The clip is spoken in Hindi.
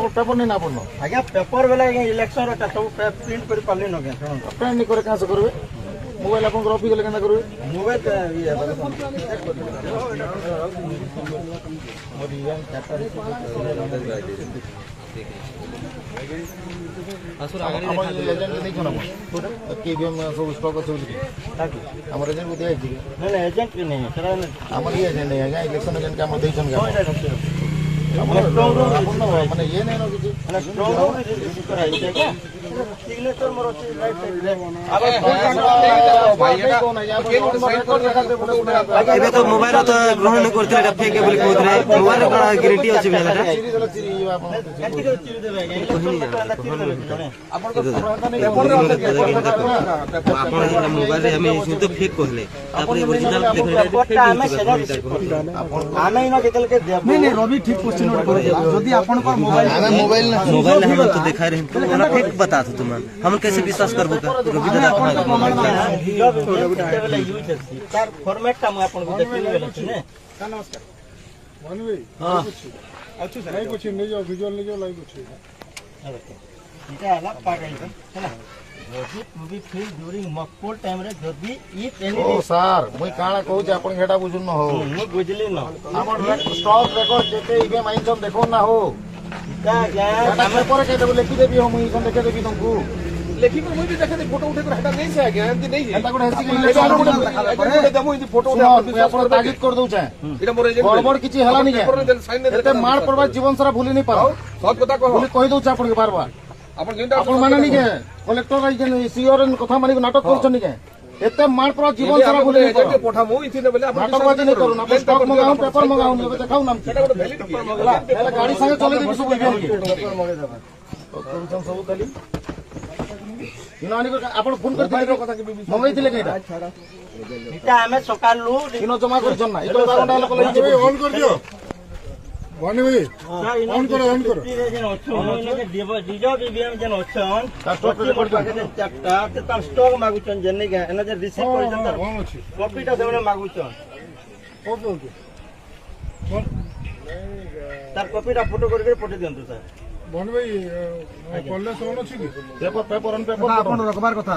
पेपर नहीं ना पड़ना आज्ञा पेपर बेला इलेक्शन सब प्रिंट कर पाली न प्रिंट नहीं करे कैसे करबे मोबाइल अपन रफी गले केना करबे मोबाइल एजेंट देखो ना केबीएम सब स्टॉक अछि हमर एजेंट को दिया छी नहीं एजेंट नहीं है सर हमर ये एजेंट नहीं है इलेक्शन एजेंट के हम देछन का माने ये नहीं न किछि माने स्ट्रांग रूम रजिस्टर कराई छै क्या सिग्नेचर मोर अछि राइट साइड रे अब एबे तो मोबाइल तो ग्रहण नहीं करते एटा फेक बोली कहत रे मोबाइल का गारंटी अछि बेटा आपण मोबाइल रे हमें इसमें तो फेक कहले तापर ओरिजिनल देखले आमे न केतल के नहीं रवि ठीक क्वेश्चन यदि आपन पर मोबाइल मोबाइल हम तो दिखा रहे हैं ना फेक बता दो तुम हम कैसे विश्वास करबो रवि दादा सर फॉर्मेट का मैं आपन को देखि लेले छी ने नमस्कार भानु भाई हां अच्छा सर कुछ नहीं जाओ विजुअल नहीं जाओ लाइव कुछ इटा हला पागल है ना जदि मूवी फिल्म ड्यूरिंग मकपुल टाइम रे जदि इफ एनी ओ सर मुई काणा कहू जे अपन हेटा बुझुन न हो मु बुझली न हमर स्टॉक रिकॉर्ड जेते इबे माइन सब देखो ना हो का क्या हम पर के देबो लिखि देबी हम ई देखे देबी तुमको लेखी पर मुई भी देखे फोटो उठे कर हटा नहीं से आगे एंती नहीं एटा कोड हेसी के दमु ई फोटो उठे अपन तागिद कर दउ छै एटा मोर एजेंट गड़बड़ किछि हला नहीं है एते मार पड़बा जीवन सारा भूली नहीं पाओ सब कथा कहो बोली कहि दउ छै अपन के बार बार अपन जेंटा अपन माने नहीं के कलेक्टर आई जे सीओर कथा मानी नाटक करछन नहीं के एते मार पड़बा जीवन सारा भूली नहीं एजेंट के पोठा मु इथि ने बोले अपन नाटकबाजी नहीं करू ना स्टॉक मंगाऊ पेपर मंगाऊ नहीं देखाऊ नाम एटा गोटे वैलिड की हला गाड़ी संगे चले देबी सब इबे पेपर मंगे देबा तो करूछन सब खाली इनानी को आपण फोन करथिले कथा के मंगाइथिले केटा इटा हमें सकालू इनो जमा करछन ना इतो बारंडा लोक लगे ऑन कर दियो भानु भाई ऑन करो जन ओछन देबो डिजो बीबीएम जन ओछन स्टॉक रिकॉर्ड चैप्टर ते तार स्टॉक मागुछन जन नहीं एना जे रिसीव करछन तार कौन अछि कॉपीटा सेमने मागुछन ओके ओके तार कॉपीटा फोटो करके पठे दियंतु सर भानु भाई कॉलेज ऑन अछि कि पेपर पेपर ऑन पेपर आपण रखबार कथा